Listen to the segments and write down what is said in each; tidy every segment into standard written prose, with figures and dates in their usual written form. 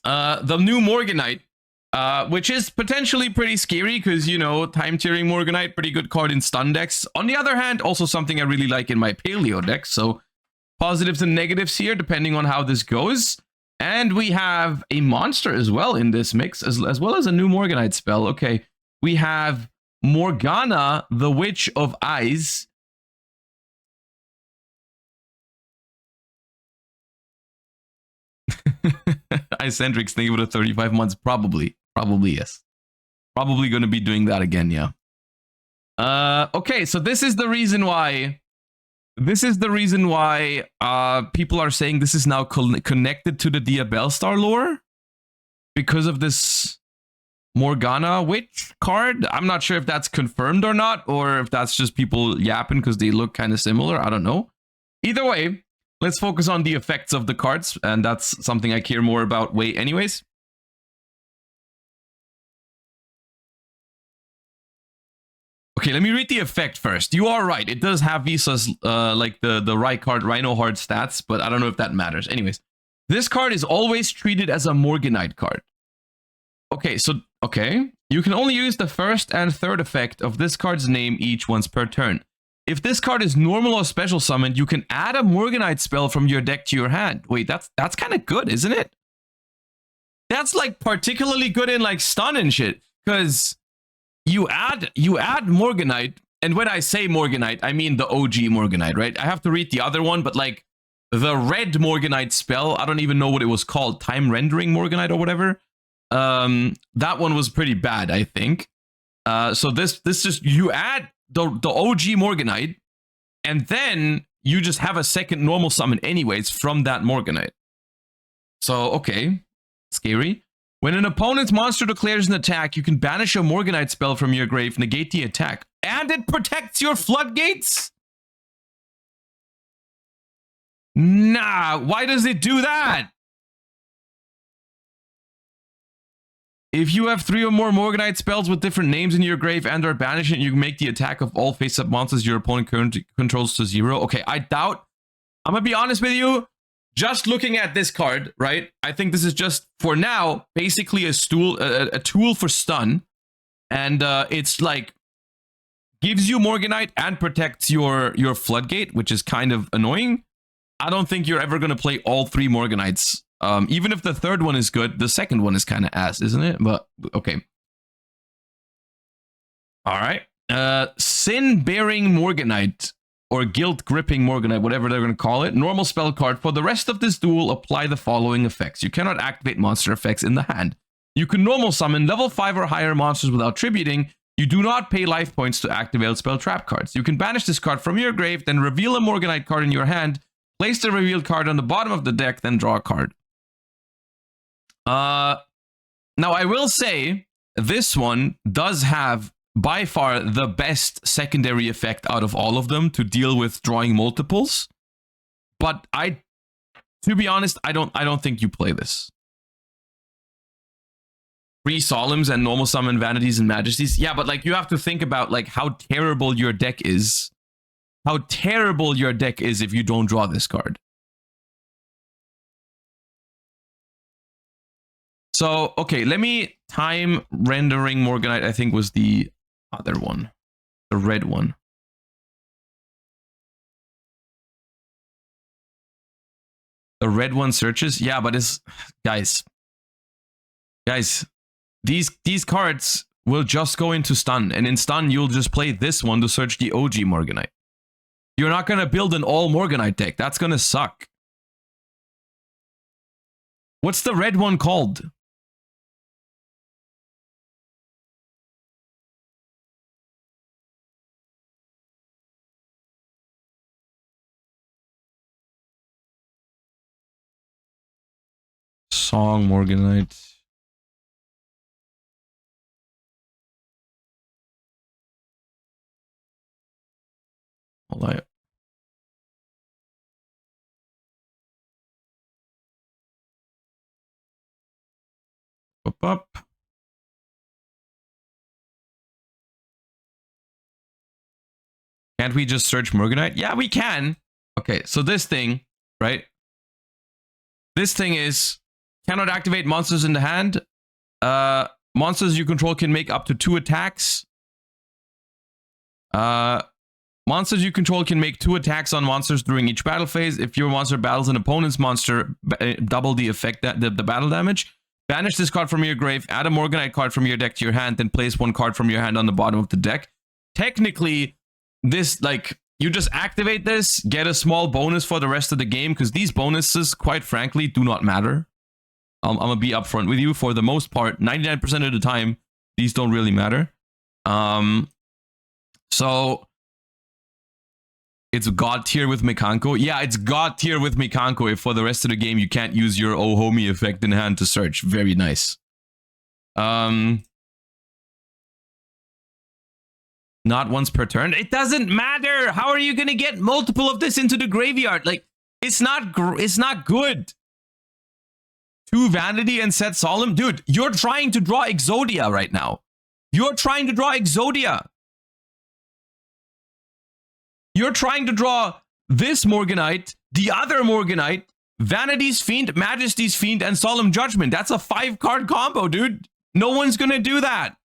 the new Morganite, which is potentially pretty scary because, you know, time tiering Morganite, pretty good card in stun decks. On the other hand, also something I really like in my paleo deck. So positives and negatives here, depending on how this goes. And we have a monster as well in this mix, as well as a new Morganite spell. Okay, we have Morgana, the Witch of Eyes. Icentrix, think of it at 35 months. Probably yes. Probably going to be doing that again, yeah. Okay, so this is the reason why. People are saying this is now connected to the Diabellstar lore because of this Morgana Witch card. I'm not sure if that's confirmed or not, or if that's just people yapping because they look kind of similar. I don't know. Either way, let's focus on the effects of the cards, and that's something I care more about anyways. Okay, let me read the effect first. You are right. It does have Visa's, like the right card, Rhino Heart stats, but I don't know if that matters. Anyways, this card is always treated as a Morganite card. Okay, so, you can only use the first and third effect of this card's name each once per turn. If this card is normal or special summoned, you can add a Morganite spell from your deck to your hand. Wait, that's kind of good, isn't it? That's like particularly good in like stun and shit, because you add Morganite, and when I say Morganite, I mean the OG Morganite, right? I have to read the other one, but like the red Morganite spell, I don't even know what it was called, time rendering Morganite or whatever. That one was pretty bad, I think. So this just, you add the OG Morganite, and then you just have a second normal summon anyways from that Morganite. So, okay, scary. When an opponent's monster declares an attack, you can banish a Morganite spell from your grave, negate the attack, and it protects your floodgates? Nah, why does it do that? If you have 3 or more Morganite spells with different names in your grave and are banished, you can make the attack of all face-up monsters your opponent controls to 0. Okay, I doubt. I'm gonna be honest with you. Just looking at this card, right? I think this is just, for now, basically a tool for stun. And it's like, gives you Morganite and protects your floodgate, which is kind of annoying. I don't think you're ever going to play all 3 Morganites. Even if the third one is good, the second one is kind of ass, isn't it? But, okay. All right. Sin-bearing Morganite, or guilt-gripping Morganite, whatever they're going to call it. Normal spell card. For the rest of this duel, apply the following effects. You cannot activate monster effects in the hand. You can normal summon level 5 or higher monsters without tributing. You do not pay life points to activate spell trap cards. You can banish this card from your grave, then reveal a Morganite card in your hand. Place the revealed card on the bottom of the deck, then draw a card. Now, I will say, this one does have by far the best secondary effect out of all of them to deal with drawing multiples. But to be honest, I don't think you play this. 3 Solemns and normal summon Vanities and Majesties. Yeah, but like you have to think about like how terrible your deck is. How terrible your deck is if you don't draw this card. So, okay, let me time rendering Morganite, I think was the other one. The red one. The red one searches? Yeah, but it's... Guys, these cards will just go into stun. And in stun, you'll just play this one to search the OG Morganite. You're not going to build an all Morganite deck. That's going to suck. What's the red one called? Song Morganite. Hold on. Up. Can't we just search Morganite? Yeah, we can. Okay, so this thing, right? This thing is Cannot activate monsters in the hand. Monsters you control can make up to 2 attacks. Monsters you control can make 2 attacks on monsters during each battle phase. If your monster battles an opponent's monster, double the effect, the battle damage. Banish this card from your grave, add a Morganite card from your deck to your hand, then place 1 card from your hand on the bottom of the deck. Technically, this, like, you just activate this, get a small bonus for the rest of the game, because these bonuses, quite frankly, do not matter. I'm going to be upfront with you. For the most part, 99% of the time, these don't really matter. So it's God tier with Mekanko. Yeah, it's God tier with Mekanko if for the rest of the game you can't use your Oh Homie effect in hand to search. Very nice. Not once per turn. It doesn't matter. How are you going to get multiple of this into the graveyard? Like, it's not good. 2 Vanity and set Solemn. Dude, you're trying to draw Exodia right now. You're trying to draw Exodia. You're trying to draw this Morganite, the other Morganite, Vanity's Fiend, Majesty's Fiend, and Solemn Judgment. That's a 5-card combo, dude. No one's gonna do that.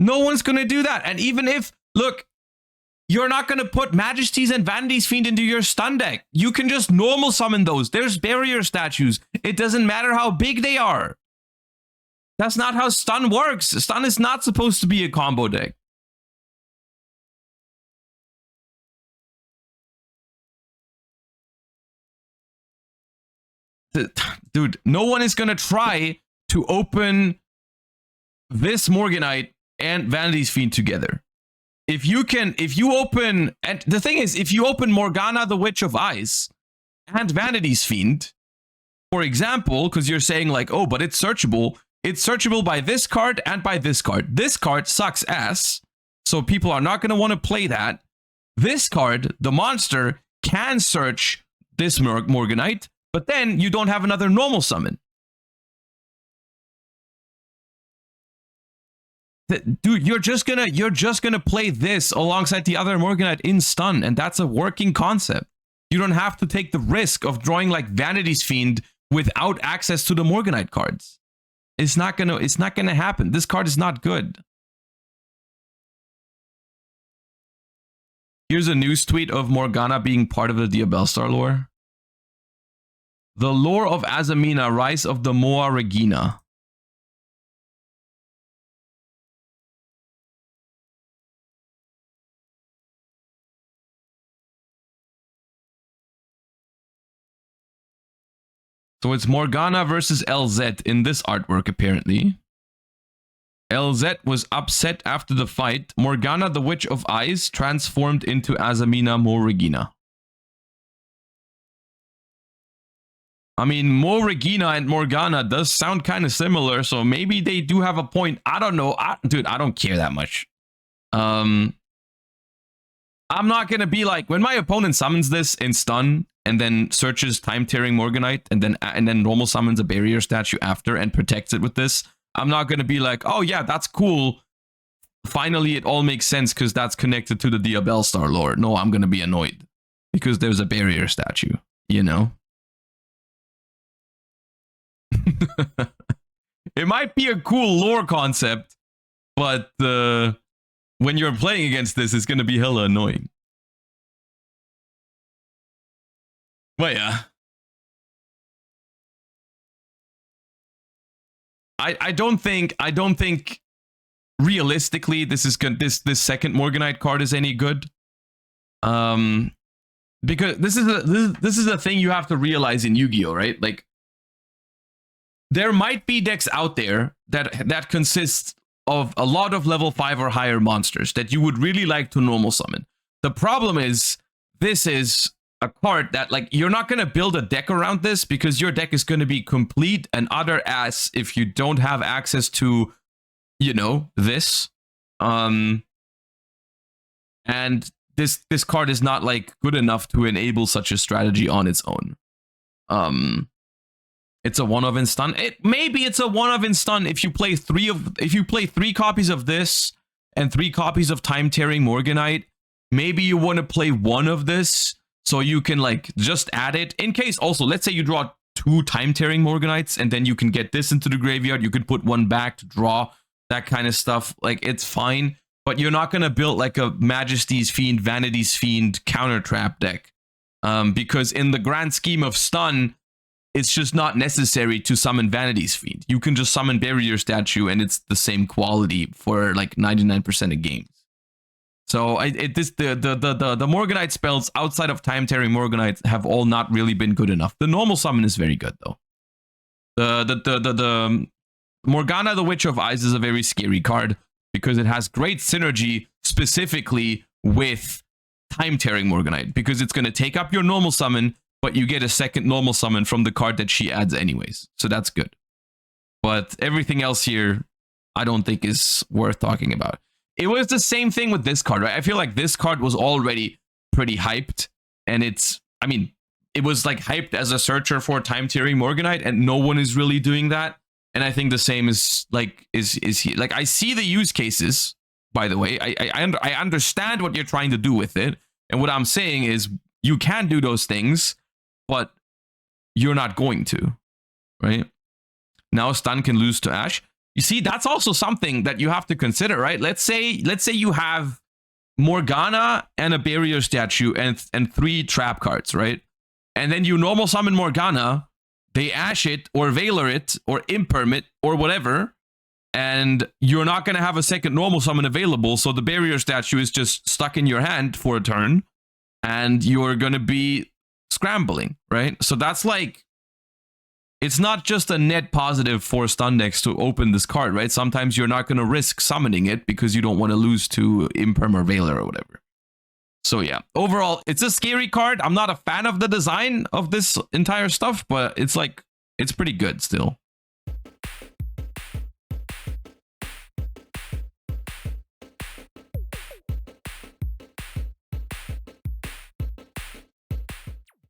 No one's gonna do that. And even if, look, you're not gonna put Majesty's and Vanity's Fiend into your stun deck. You can just normal summon those. There's barrier statues. It doesn't matter how big they are. That's not how stun works. Stun is not supposed to be a combo deck. Dude, no one is gonna try to open this Morganite and Vanity's Fiend together. If you open, and the thing is, if you open Morgana, the Witch of Ice, and Vanity's Fiend, for example, because you're saying like, oh, but it's searchable by this card and by this card. This card sucks ass, so people are not gonna want to play that. This card, the monster, can search this Morganite, but then you don't have another normal summon. Dude, you're just gonna play this alongside the other Morganite in stun, and that's a working concept. You don't have to take the risk of drawing like Vanity's Fiend without access to the Morganite cards. It's not gonna happen. This card is not good. Here's a news tweet of Morgana being part of the Diabellstar lore. The lore of Azamina, Rise of the Moa Regina. So it's Morgana versus LZ in this artwork, apparently. LZ was upset after the fight. Morgana, the Witch of Ice, transformed into Azamina Moa Regina. I mean, Moa Regina and Morgana does sound kind of similar, so maybe they do have a point. I don't know. Dude, I don't care that much. I'm not going to be like, when my opponent summons this in stun, and then searches Time-Tearing Morganite, and then normal summons a barrier statue after and protects it with this, I'm not going to be like, oh yeah, that's cool. Finally, it all makes sense because that's connected to the Diabellstar lore. No, I'm going to be annoyed because there's a barrier statue, you know? It might be a cool lore concept, but when you're playing against this, it's going to be hella annoying. But yeah, I don't think realistically this second Morganite card is any good. Because this is a thing you have to realize in Yu-Gi-Oh, right? Like, there might be decks out there that consist of a lot of level 5 or higher monsters that you would really like to normal summon. The problem is, this is a card that, like, you're not going to build a deck around this because your deck is going to be complete and utter ass if you don't have access to, you know, this. And this card is not, like, good enough to enable such a strategy on its own. It's a one-of in stun. Maybe it's a one-of in stun if you play three copies of this and 3 copies of Time-Tearing Morganite. Maybe you want to play one of this So you can like just add it in case. Also, let's say you draw 2 time-tearing Morganites, and then you can get this into the graveyard. You could put 1 back to draw that kind of stuff. Like, it's fine, but you're not gonna build like a Majesty's Fiend, Vanity's Fiend counter trap deck, because in the grand scheme of stun, it's just not necessary to summon Vanity's Fiend. You can just summon Barrier Statue, and it's the same quality for like 99% of games. So the Morganite spells outside of time-tearing Morganites have all not really been good enough. The normal summon is very good though. The Morgana, the Witch of Ice, is a very scary card because it has great synergy specifically with time-tearing Morganite, because it's going to take up your normal summon, but you get a second normal summon from the card that she adds anyways. So that's good. But everything else here, I don't think is worth talking about. It was the same thing with this card, right? I feel like this card was already pretty hyped, and I mean, it was like hyped as a searcher for time-tearing Morganite, and no one is really doing that. And I think the same is like, is like, I see the use cases, by the way. I understand what you're trying to do with it. And what I'm saying is you can do those things, but you're not going to, right? Now stun can lose to Ash. You see, that's also something that you have to consider, right? Let's say you have Morgana and a Barrier Statue and 3 trap cards, right? And then you normal summon Morgana, they Ash it or Veiler it or Imperm it or whatever, and you're not going to have a second normal summon available, so the Barrier Statue is just stuck in your hand for a turn, and you're going to be scrambling, right? So that's like, it's not just a net positive for stun decks to open this card, right? Sometimes you're not going to risk summoning it because you don't want to lose to Imperm or Veiler or whatever. So yeah, overall, it's a scary card. I'm not a fan of the design of this entire stuff, but it's like, it's pretty good still.